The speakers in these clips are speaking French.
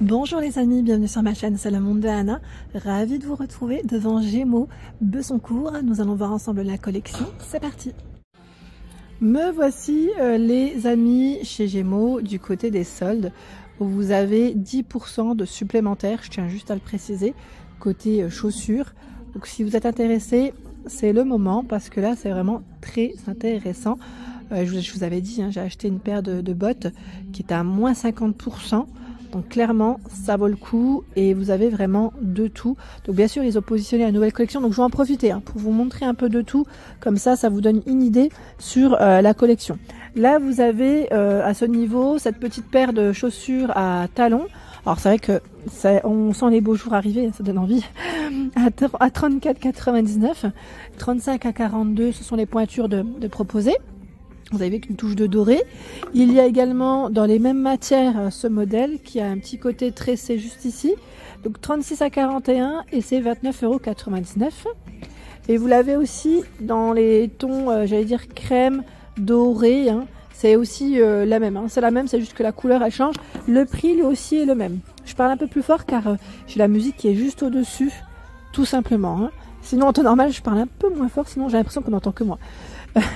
Bonjour les amis, bienvenue sur ma chaîne, c'est le monde de Anna. Ravie de vous retrouver devant Gémeaux Besoncourt. Nous allons voir ensemble la collection, c'est parti. Me voici les amis chez Gémeaux du côté des soldes où vous avez 10% de supplémentaire, je tiens juste à le préciser, côté chaussures. Donc si vous êtes intéressé, c'est le moment parce que là c'est vraiment très intéressant. Je vous avais dit, hein, j'ai acheté une paire de bottes qui est à moins 50%. Donc clairement, ça vaut le coup et vous avez vraiment de tout. Donc bien sûr, ils ont positionné la nouvelle collection. Donc je vais en profiter pour vous montrer un peu de tout. Comme ça vous donne une idée sur la collection. Là, vous avez à ce niveau cette petite paire de chaussures à talons. Alors c'est vrai que on sent les beaux jours arriver, ça donne envie. À 34,99, 35 à 42, ce sont les pointures de proposer. Vous avez une touche de doré. Il y a également dans les mêmes matières ce modèle qui a un petit côté tressé juste ici. Donc 36 à 41 et c'est 29,99 €. Et vous l'avez aussi dans les tons, j'allais dire crème, doré. Hein. C'est aussi la même. Hein. C'est la même, c'est juste que la couleur elle change. Le prix lui aussi est le même. Je parle un peu plus fort car j'ai la musique qui est juste au-dessus, tout simplement. Hein. Sinon en temps normal je parle un peu moins fort, sinon j'ai l'impression qu'on n'entend que moi.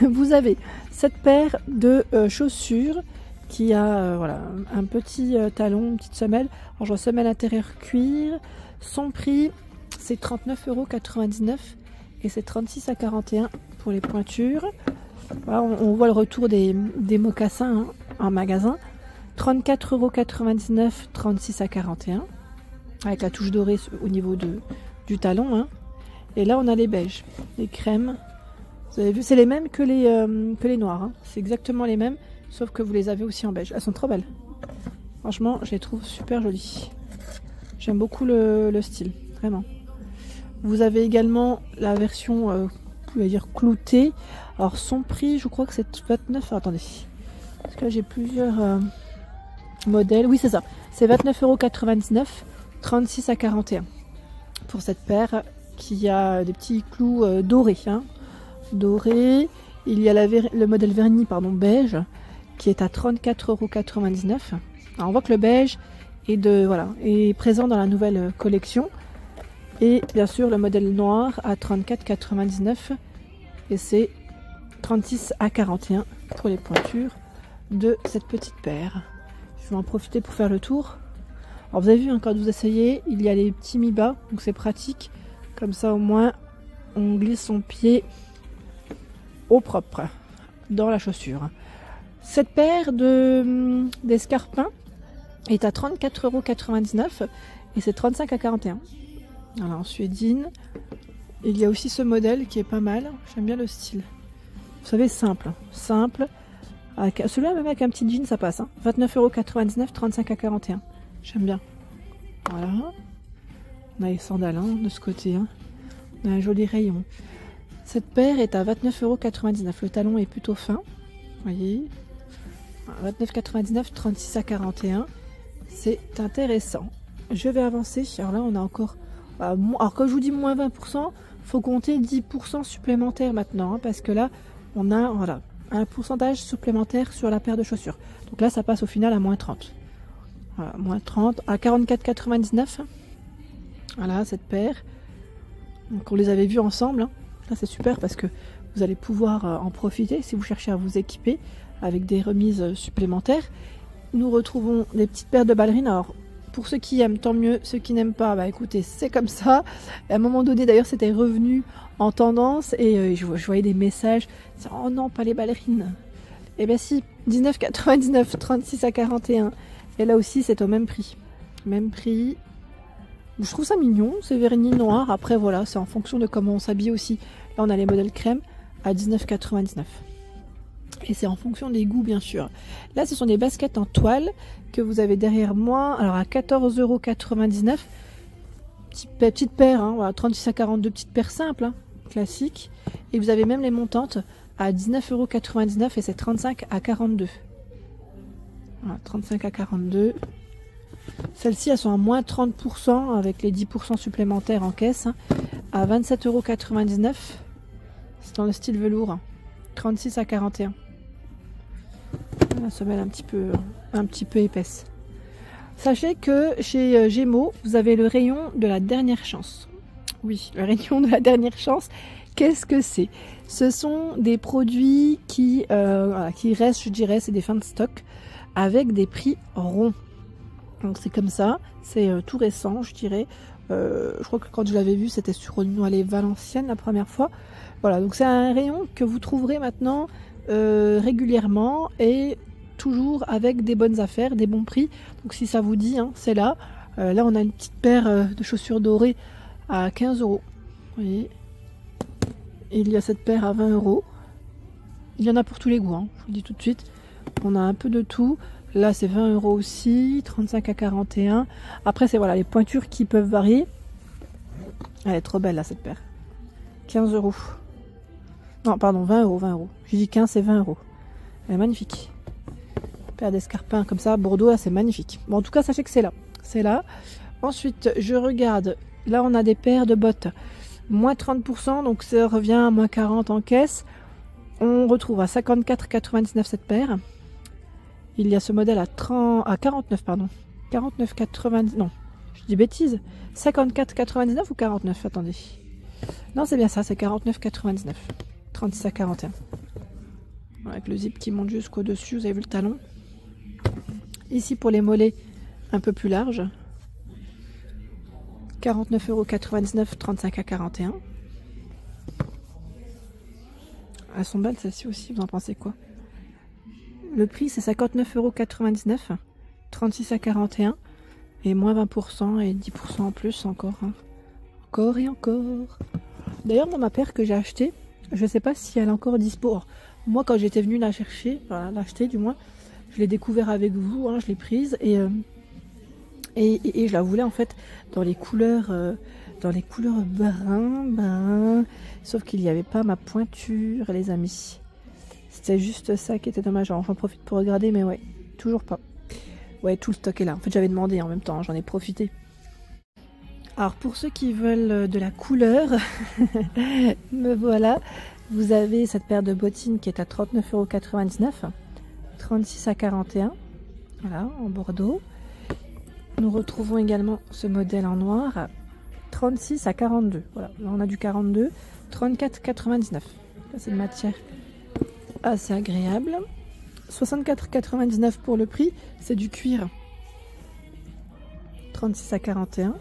Vous avez cette paire de chaussures qui a voilà, un petit talon, une petite semelle. Alors je vois semelle intérieure cuir. Son prix c'est 39,99 € et c'est 36 à 41 pour les pointures. Voilà, on voit le retour des mocassins en magasin. 34,99 €, 36 à 41 avec la touche dorée au niveau du talon. Hein. Et là on a les beiges, les crèmes. Vous avez vu, c'est les mêmes que les noirs. Hein. C'est exactement les mêmes, sauf que vous les avez aussi en beige. Elles sont trop belles. Franchement, je les trouve super jolies. J'aime beaucoup le style, vraiment. Vous avez également la version, vous pouvez dire cloutée. Alors son prix, je crois que c'est 29. Attendez, parce que là j'ai plusieurs modèles. Oui, c'est ça. C'est 29,99 €, 36 à 41 pour cette paire qui a des petits clous dorés. Hein. Doré, il y a le modèle vernis beige qui est à 34,99 €. Alors on voit que le beige est présent dans la nouvelle collection et bien sûr le modèle noir à 34,99 € et c'est 36 à 41 pour les pointures de cette petite paire. Je vais en profiter pour faire le tour. Alors vous avez vu, quand vous essayez, il y a les petits mi-bas, donc c'est pratique, comme ça au moins on glisse son pied au propre dans la chaussure. Cette paire d'escarpins est à 34,99 € et c'est 35 à 41. Voilà, en suédine. Il y a aussi ce modèle qui est pas mal. J'aime bien le style. Vous savez, simple. Celui-là, même avec un petit jean, ça passe. Hein. 29,99 €, 35 à 41. J'aime bien. Voilà. On a les sandales de ce côté. Hein. On a un joli rayon. Cette paire est à 29,99 €. Le talon est plutôt fin. Vous voyez. 29,99 €, 36 à 41. C'est intéressant. Je vais avancer. Alors là, on a encore... Alors quand je vous dis moins 20%, il faut compter 10% supplémentaires maintenant. Hein, parce que là, on a un pourcentage supplémentaire sur la paire de chaussures. Donc là, ça passe au final à moins 30. Voilà, moins 30 à 44,99 €. Voilà, cette paire. Donc on les avait vus ensemble. Hein. Là, c'est super parce que vous allez pouvoir en profiter si vous cherchez à vous équiper avec des remises supplémentaires. Nous retrouvons des petites paires de ballerines. Alors, pour ceux qui aiment, tant mieux. Ceux qui n'aiment pas, écoutez, c'est comme ça. À un moment donné, d'ailleurs, c'était revenu en tendance et je voyais des messages. Oh non, pas les ballerines. Eh bien si, 19,99 €, 36 à 41. Et là aussi, c'est au même prix. Même prix. Je trouve ça mignon, c'est vernis noir. Après, voilà, c'est en fonction de comment on s'habille aussi. Là, on a les modèles crème à 19,99 €. Et c'est en fonction des goûts, bien sûr. Là, ce sont des baskets en toile que vous avez derrière moi. Alors, à 14,99 €. Petite paire, hein, voilà, 36 à 42, petite paire simple, hein, classique. Et vous avez même les montantes à 19,99 € et c'est 35 à 42. Voilà, 35 à 42. Celles-ci, elles sont à moins 30% avec les 10% supplémentaires en caisse. Hein, à 27,99 €. C'est dans le style velours. 36 à 41. La semelle un petit peu épaisse. Sachez que chez Gémeaux, vous avez le rayon de la dernière chance. Oui, le rayon de la dernière chance. Qu'est-ce que c'est? Ce sont des produits qui restent, je dirais, c'est des fins de stock avec des prix ronds. Donc c'est comme ça, c'est tout récent, je dirais. Je crois que quand je l'avais vu, c'était sur une noix Valenciennes la première fois. Voilà, donc c'est un rayon que vous trouverez maintenant régulièrement et toujours avec des bonnes affaires, des bons prix. Donc si ça vous dit, hein, c'est là. Là, on a une petite paire de chaussures dorées à 15 €. Vous voyez. Et il y a cette paire à 20 €. Il y en a pour tous les goûts, hein, je vous le dis tout de suite. On a un peu de tout. Là, c'est 20 € aussi, 35 à 41. Après, c'est voilà, les pointures qui peuvent varier. Elle est trop belle, là, cette paire. 15 €. Non, pardon, 20 €, 20 €. J'ai dit 15, c'est 20 €. Elle est magnifique. Paire d'escarpins comme ça, Bordeaux, là, c'est magnifique. Bon, en tout cas, sachez que c'est là. C'est là. Ensuite, je regarde. Là, on a des paires de bottes. Moins 30%, donc ça revient à moins 40 en caisse. On retrouve à 54,99 cette paire. Il y a ce modèle à 49, pardon. 49,99. Non, je dis bêtise. 54,99 ou 49? Attendez. Non, c'est bien ça, c'est 49,99. 36 à 41. Avec le zip qui monte jusqu'au dessus, vous avez vu le talon. Ici pour les mollets un peu plus larges. 49,99 €, 35 à 41. Elles sont belles celles-ci aussi, vous en pensez quoi? Le prix c'est 59,99 €, 36 à 41 et moins 20% et 10% en plus encore. Hein. Encore et encore. D'ailleurs, dans ma paire que j'ai achetée, je ne sais pas si elle est encore dispo. Alors, moi, quand j'étais venue la chercher, voilà, l'acheter du moins, je l'ai découvert avec vous, hein, je l'ai prise et je la voulais en fait dans les couleurs brun, sauf qu'il n'y avait pas ma pointure, les amis. C'était juste ça qui était dommage. J'en profite pour regarder, mais ouais, toujours pas. Ouais, tout le stock est là. En fait, j'avais demandé en même temps, j'en ai profité. Alors, pour ceux qui veulent de la couleur, me voilà. Vous avez cette paire de bottines qui est à 39,99 €, 36 à 41. Voilà, en bordeaux. Nous retrouvons également ce modèle en noir, 36 à 42. Voilà, là on a du 42, 34,99. C'est une matière assez agréable. 64,99 pour le prix, c'est du cuir. 36 à 41.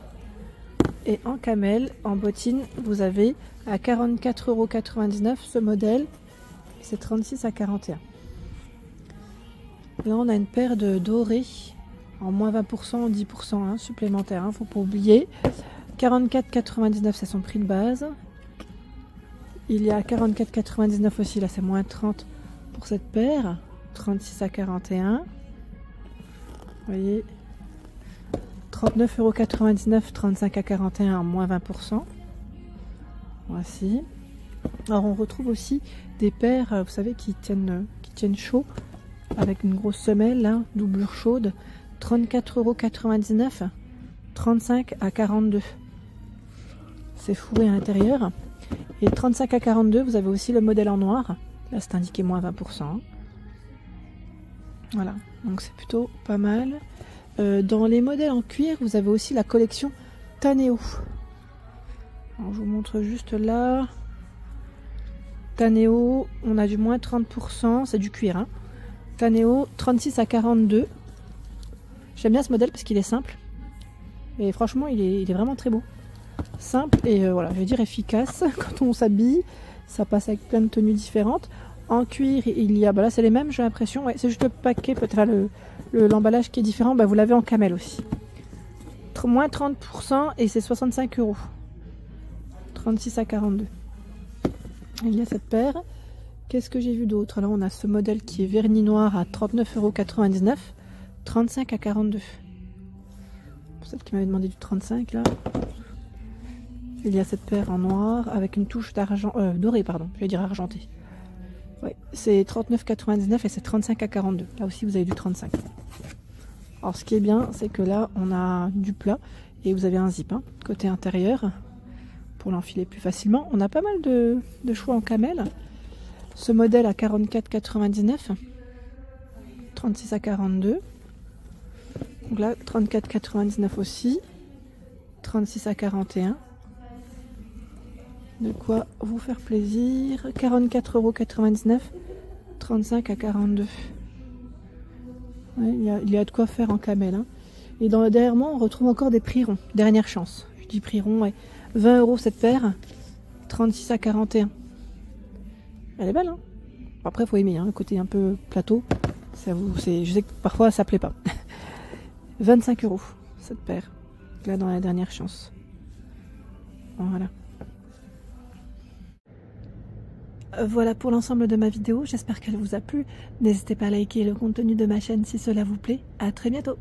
Et en camel, en bottine, vous avez à 44,99 € ce modèle. C'est 36 à 41. Là, on a une paire de dorés en moins 20%, 10% hein, supplémentaire. Hein, faut pas oublier. 44,99 c'est son prix de base. Il y a 44,99 aussi. Là, c'est moins 30 pour cette paire. 36 à 41. Vous voyez. 39,99 €, 35 à 41 moins 20%. Voici. Alors on retrouve aussi des paires, vous savez, qui tiennent chaud avec une grosse semelle, là, doublure chaude. 34,99 €, 35 à 42. C'est fourré à l'intérieur. Et 35 à 42, vous avez aussi le modèle en noir. Là, c'est indiqué moins 20%. Voilà, donc c'est plutôt pas mal. Dans les modèles en cuir, vous avez aussi la collection Taneo. Alors, je vous montre juste là. Taneo, on a du moins 30%, c'est du cuir. Hein. Taneo, 36 à 42. J'aime bien ce modèle parce qu'il est simple. Et franchement, il est vraiment très beau. Simple et voilà, je vais dire efficace. Quand on s'habille, ça passe avec plein de tenues différentes. En cuir, il y a, bah là c'est les mêmes, j'ai l'impression. Ouais, c'est juste le paquet, peut-être l'emballage qui est différent. Bah, vous l'avez en camel aussi. Moins 30% et c'est 65 €. 36 à 42. Il y a cette paire. Qu'est-ce que j'ai vu d'autre? Là, on a ce modèle qui est vernis noir à 39,99 €. 35 à 42. Pour celle qui m'avait demandé du 35 là. Il y a cette paire en noir avec une touche d'argent, doré pardon, je vais dire argenté. Ouais, c'est 39,99 et c'est 35 à 42. Là aussi vous avez du 35. Alors ce qui est bien, c'est que là on a du plat et vous avez un zip hein, côté intérieur pour l'enfiler plus facilement. On a pas mal de choix en camel. Ce modèle à 44,99, 36 à 42. Donc là, 34,99 aussi. 36 à 41. De quoi vous faire plaisir. 44,99 €. 35 à 42. Ouais, il y a de quoi faire en camel. Hein. Et derrière moi, on retrouve encore des prix ronds. Dernière chance. Je dis prix rond, ouais. 20 € cette paire. 36 à 41. Elle est belle, hein. Après, il faut aimer, hein, le côté un peu plateau. Je sais que parfois, ça plaît pas. 25 € cette paire. Là, dans la dernière chance. Voilà. Voilà pour l'ensemble de ma vidéo. J'espère qu'elle vous a plu. N'hésitez pas à liker le contenu de ma chaîne si cela vous plaît. À très bientôt.